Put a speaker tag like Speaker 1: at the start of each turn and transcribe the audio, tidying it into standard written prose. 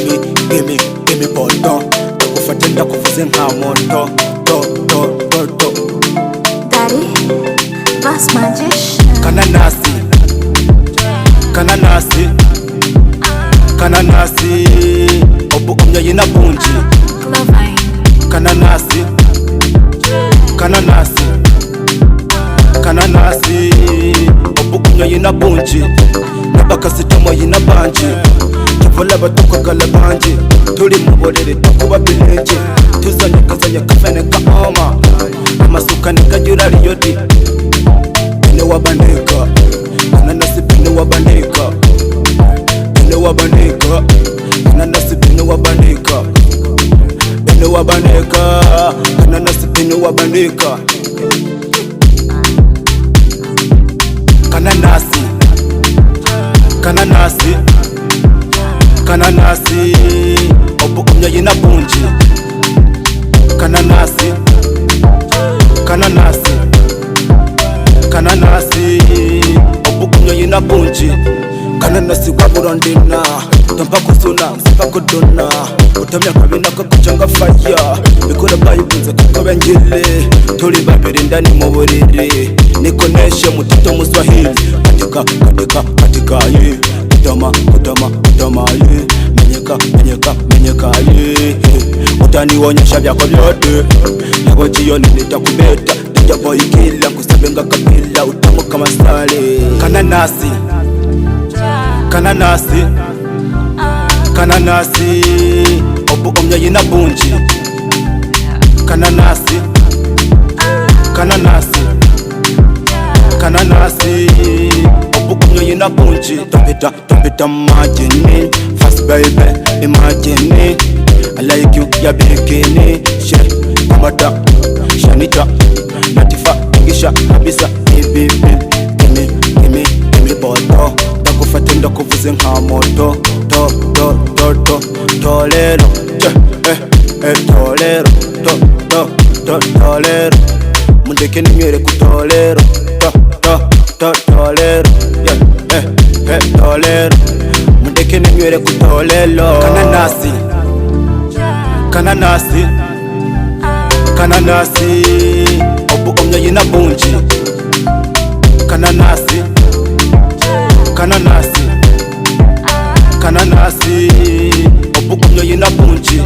Speaker 1: gimme boto. Takufatenda kufuze nka moto.
Speaker 2: Daddy, that's magician.
Speaker 1: Kananasi, obu umya yina bunji. Kananasi, obu umya yina bunji. Nabaka sitoma yina banji. Kivola batuka kala banji. Tuli mubolere takuba bilenje. Tuzanya kafene ka oma. Amasuka nikajura liyodi. Bine wabandika. Kananasi bine wabandika. Bine wabandika. Kananasi bine wabandika. Bine wabandika. Kananasi bine wabandika. Kananasi, obu umya yina bunji. Kananasi, obu umya yina bunji. Kananasi waburandina, tampa kusuna, msipa kudona. Utamya kabina kakuchanga faya. Mikura bayibunze kukabenjile. Tuli babiri ndani muburiri. Nikoneshe mutito muswahili. Katika ye. Kutama ye. Menyeka ye. Utanionyesha vyako vyote. Lego jioni nitakubeta. Tijabo ikila kusabenga kabila. Utamu kama sale. Kananasi, obu umya yina bunji. Kananasi, obu umya yina bunji. Tapita majini, fast baby, imagine. I like you, ya bikini. Share, kamata, shanita, latifa, ingisha, kabisa. Baby, gimme boto. Takufatenda kufuze nka moto. Tolero, tolero. Mundeke ninywere kutolero. Tolero, tolero. Mundeke ninywere kutolelo. Kananasi, obu umya yina bunji. Kananasi, obu umya yina bunji.